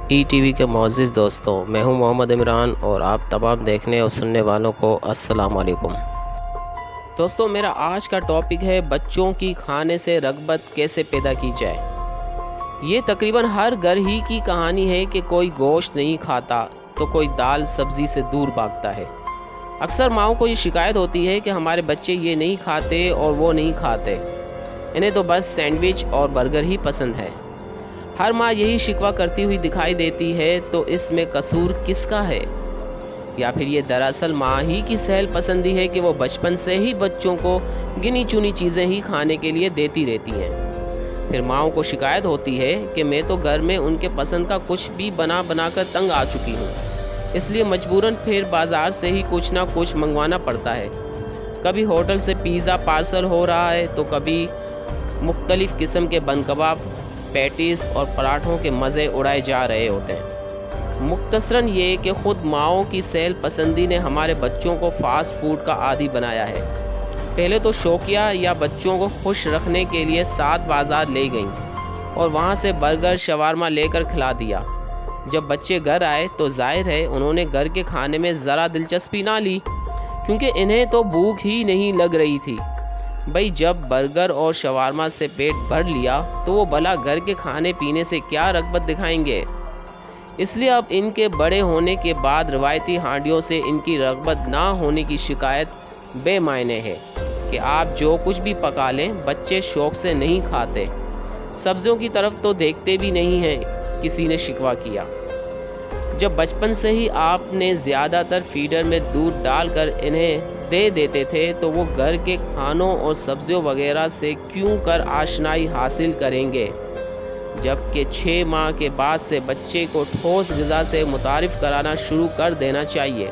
E T V کے معزز دوستوں، میں ہوں محمد عمران اور آپ تمام دیکھنے اور سننے والوں کو السلام علیکم۔ دوستوں، میرا آج کا ٹاپک ہے بچوں کی کھانے سے رغبت کیسے پیدا کی جائے۔ یہ تقریباً ہر گھر ہی کی کہانی ہے کہ کوئی گوشت نہیں کھاتا تو کوئی دال سبزی سے دور بھاگتا ہے۔ اکثر ماؤں کو یہ شکایت ہوتی ہے کہ ہمارے بچے یہ نہیں کھاتے اور وہ نہیں کھاتے، انہیں تو بس سینڈوچ اور برگر ہی پسند ہے۔ ہر ماں یہی شکوہ کرتی ہوئی دکھائی دیتی ہے، تو اس میں قصور کس کا ہے؟ یا پھر یہ دراصل ماں ہی کی سہل پسندی ہے کہ وہ بچپن سے ہی بچوں کو گنی چنی چیزیں ہی کھانے کے لیے دیتی رہتی ہیں۔ پھر ماؤں کو شکایت ہوتی ہے کہ میں تو گھر میں ان کے پسند کا کچھ بھی بنا بنا کر تنگ آ چکی ہوں، اس لیے مجبوراً پھر بازار سے ہی کچھ نہ کچھ منگوانا پڑتا ہے۔ کبھی ہوٹل سے پیزا پارسل ہو رہا ہے تو کبھی مختلف قسم کے بن کباب، پیٹیز اور پراٹھوں کے مزے اڑائے جا رہے ہوتے ہیں۔ مختصراً یہ کہ خود ماؤں کی سہل پسندی نے ہمارے بچوں کو فاسٹ فوڈ کا عادی بنایا ہے۔ پہلے تو شوقیہ یا بچوں کو خوش رکھنے کے لیے ساتھ بازار لے گئیں اور وہاں سے برگر شاورما لے کر کھلا دیا۔ جب بچے گھر آئے تو ظاہر ہے انہوں نے گھر کے کھانے میں ذرا دلچسپی نہ لی، کیونکہ انہیں تو بھوک ہی نہیں لگ رہی تھی۔ بھئی جب برگر اور شاورما سے پیٹ بھر لیا تو وہ بھلا گھر کے کھانے پینے سے کیا رغبت دکھائیں گے؟ اس لیے اب ان کے بڑے ہونے کے بعد روایتی ہانڈیوں سے ان کی رغبت نہ ہونے کی شکایت بے معنی ہے کہ آپ جو کچھ بھی پکا لیں بچے شوق سے نہیں کھاتے، سبزیوں کی طرف تو دیکھتے بھی نہیں ہیں، کسی نے شکوہ کیا۔ جب بچپن سے ہی آپ نے زیادہ تر فیڈر میں دودھ ڈال کر انہیں دے دیتے تھے تو وہ گھر کے کھانوں اور سبزیوں وغیرہ سے کیوں کر آشنائی حاصل کریں گے؟ جبکہ 6 ماہ کے بعد سے بچے کو ٹھوس غذا سے متعارف کرانا شروع کر دینا چاہیے۔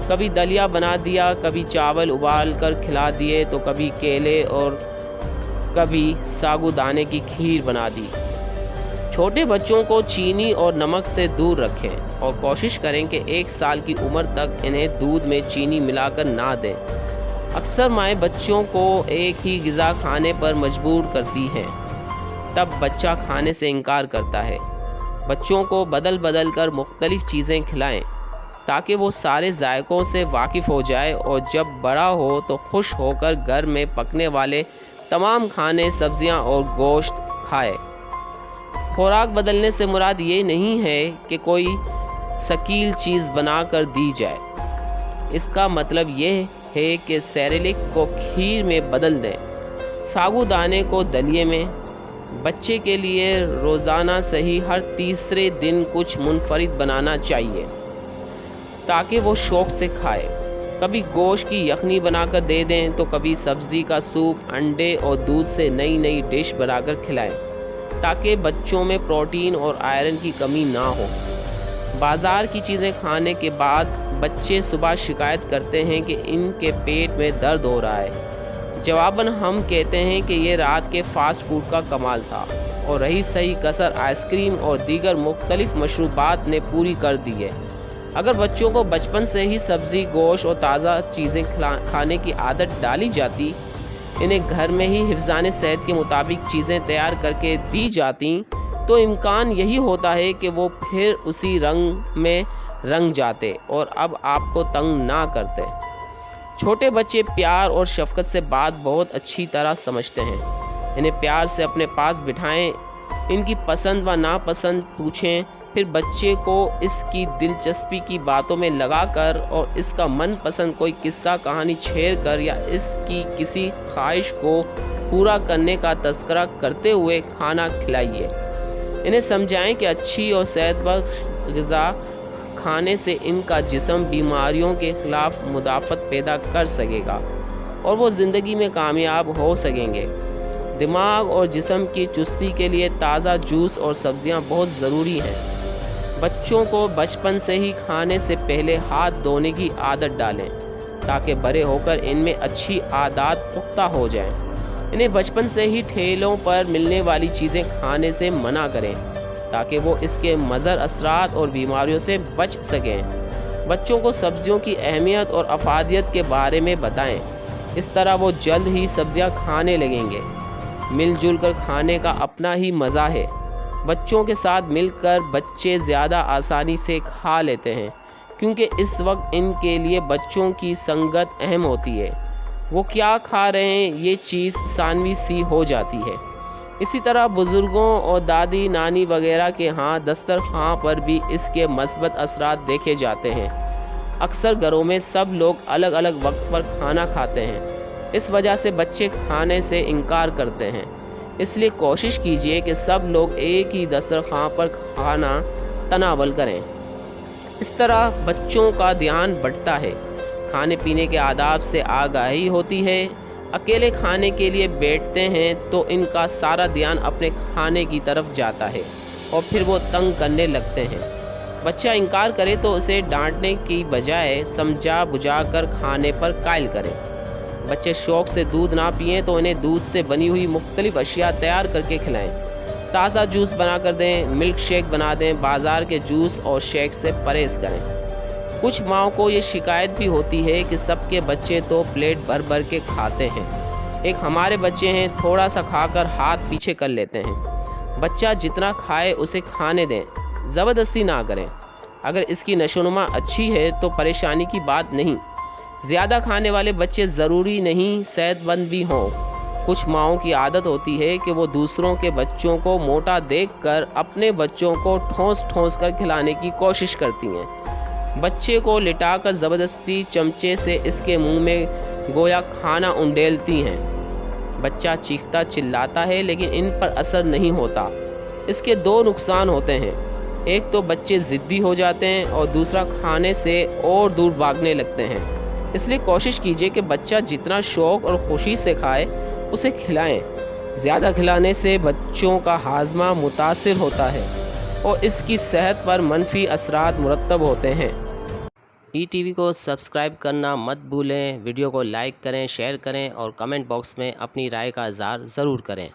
کبھی دلیا بنا دیا، کبھی چاول ابال کر کھلا دیے، تو کبھی کیلے اور کبھی ساگو دانے کی کھیر بنا دی۔ چھوٹے بچوں کو چینی اور نمک سے دور رکھیں اور کوشش کریں کہ 1 سال کی عمر تک انہیں دودھ میں چینی ملا کر نہ دیں۔ اکثر مائیں بچوں کو ایک ہی غذا کھانے پر مجبور کرتی ہیں، تب بچہ کھانے سے انکار کرتا ہے۔ بچوں کو بدل بدل کر مختلف چیزیں کھلائیں تاکہ وہ سارے ذائقوں سے واقف ہو جائے اور جب بڑا ہو تو خوش ہو کر گھر میں پکنے والے تمام کھانے، سبزیاں اور گوشت کھائے۔ خوراک بدلنے سے مراد یہ نہیں ہے کہ کوئی ثقیل چیز بنا کر دی جائے، اس کا مطلب یہ ہے کہ سیریلک کو کھیر میں بدل دیں، ساگو دانے کو دلیے میں۔ بچے کے لیے روزانہ صحیح ہر تیسرے دن کچھ منفرد بنانا چاہیے تاکہ وہ شوق سے کھائے۔ کبھی گوشت کی یخنی بنا کر دے دیں تو کبھی سبزی کا سوپ، انڈے اور دودھ سے نئی نئی ڈش بنا کر کھلائیں تاکہ بچوں میں پروٹین اور آئرن کی کمی نہ ہو۔ بازار کی چیزیں کھانے کے بعد بچے صبح شکایت کرتے ہیں کہ ان کے پیٹ میں درد ہو رہا ہے۔ جواباً ہم کہتے ہیں کہ یہ رات کے فاسٹ فوڈ کا کمال تھا اور رہی صحیح کسر آئس کریم اور دیگر مختلف مشروبات نے پوری کر دی ہے۔ اگر بچوں کو بچپن سے ہی سبزی، گوشت اور تازہ چیزیں کھانے کی عادت ڈالی جاتی، انہیں گھر میں ہی حفظان صحت کے مطابق چیزیں تیار کر کے دی جاتی، تو امکان یہی ہوتا ہے کہ وہ پھر اسی رنگ میں رنگ جاتے اور اب آپ کو تنگ نہ کرتے۔ چھوٹے بچے پیار اور شفقت سے بات بہت اچھی طرح سمجھتے ہیں۔ انہیں پیار سے اپنے پاس بٹھائیں، ان کی پسند و ناپسند پوچھیں، پھر بچے کو اس کی دلچسپی کی باتوں میں لگا کر اور اس کا من پسند کوئی قصہ کہانی چھیڑ کر یا اس کی کسی خواہش کو پورا کرنے کا تذکرہ کرتے ہوئے کھانا کھلائیے۔ انہیں سمجھائیں کہ اچھی اور صحت بخش غذا کھانے سے ان کا جسم بیماریوں کے خلاف مدافعت پیدا کر سکے گا اور وہ زندگی میں کامیاب ہو سکیں گے۔ دماغ اور جسم کی چستی کے لیے تازہ جوس اور سبزیاں بہت ضروری ہیں۔ بچوں کو بچپن سے ہی کھانے سے پہلے ہاتھ دھونے کی عادت ڈالیں تاکہ بڑے ہو کر ان میں اچھی عادات پختہ ہو جائیں۔ انہیں بچپن سے ہی ٹھیلوں پر ملنے والی چیزیں کھانے سے منع کریں تاکہ وہ اس کے مضر اثرات اور بیماریوں سے بچ سکیں۔ بچوں کو سبزیوں کی اہمیت اور افادیت کے بارے میں بتائیں، اس طرح وہ جلد ہی سبزیاں کھانے لگیں گے۔ مل جل کر کھانے کا اپنا ہی مزہ ہے۔ بچوں کے ساتھ مل کر بچے زیادہ آسانی سے کھا لیتے ہیں، کیونکہ اس وقت ان کے لیے بچوں کی سنگت اہم ہوتی ہے۔ وہ کیا کھا رہے ہیں یہ چیز ثانوی سی ہو جاتی ہے۔ اسی طرح بزرگوں اور دادی نانی وغیرہ کے ہاں دسترخوان پر بھی اس کے مثبت اثرات دیکھے جاتے ہیں۔ اکثر گھروں میں سب لوگ الگ الگ وقت پر کھانا کھاتے ہیں، اس وجہ سے بچے کھانے سے انکار کرتے ہیں۔ اس لیے کوشش کیجیے کہ سب لوگ ایک ہی دسترخوان پر کھانا تناول کریں۔ اس طرح بچوں کا دھیان بڑھتا ہے، کھانے پینے کے آداب سے آگاہی ہوتی ہے۔ اکیلے کھانے کے لیے بیٹھتے ہیں تو ان کا سارا دھیان اپنے کھانے کی طرف جاتا ہے اور پھر وہ تنگ کرنے لگتے ہیں۔ بچہ انکار کرے تو اسے ڈانٹنے کی بجائے سمجھا بجھا کر کھانے پر قائل کریں۔ بچے شوق سے دودھ نہ پئیں تو انہیں دودھ سے بنی ہوئی مختلف اشیاء تیار کر کے کھلائیں۔ تازہ جوس بنا کر دیں، ملک شیک بنا دیں، بازار کے جوس اور شیک سے پرہیز کریں۔ کچھ ماؤں کو یہ شکایت بھی ہوتی ہے کہ سب کے بچے تو پلیٹ بھر بھر کے کھاتے ہیں، ایک ہمارے بچے ہیں تھوڑا سا کھا کر ہاتھ پیچھے کر لیتے ہیں۔ بچہ جتنا کھائے اسے کھانے دیں، زبردستی نہ کریں۔ اگر اس کی نشوونما اچھی ہے تو پریشانی کی بات نہیں۔ زیادہ کھانے والے بچے ضروری نہیں صحت مند بھی ہوں۔ کچھ ماؤں کی عادت ہوتی ہے کہ وہ دوسروں کے بچوں کو موٹا دیکھ کر اپنے بچوں کو ٹھونس ٹھونس کر کھلانے کی کوشش کرتی ہیں۔ بچے کو لٹا کر زبردستی چمچے سے اس کے منہ میں گویا کھانا انڈیلتی ہیں۔ بچہ چیختا چلاتا ہے لیکن ان پر اثر نہیں ہوتا۔ اس کے دو نقصان ہوتے ہیں، ایک تو بچے ضدی ہو جاتے ہیں اور دوسرا کھانے سے اور دور بھاگنے لگتے ہیں۔ اس لیے کوشش کیجیے کہ بچہ جتنا شوق اور خوشی سے کھائے اسے کھلائیں۔ زیادہ کھلانے سے بچوں کا ہاضمہ متاثر ہوتا ہے اور اس کی صحت پر منفی اثرات مرتب ہوتے ہیں۔ ای ٹی وی کو سبسکرائب کرنا مت بھولیں، ویڈیو کو لائک کریں، شیئر کریں اور کمنٹ باکس میں اپنی رائے کا اظہار ضرور کریں۔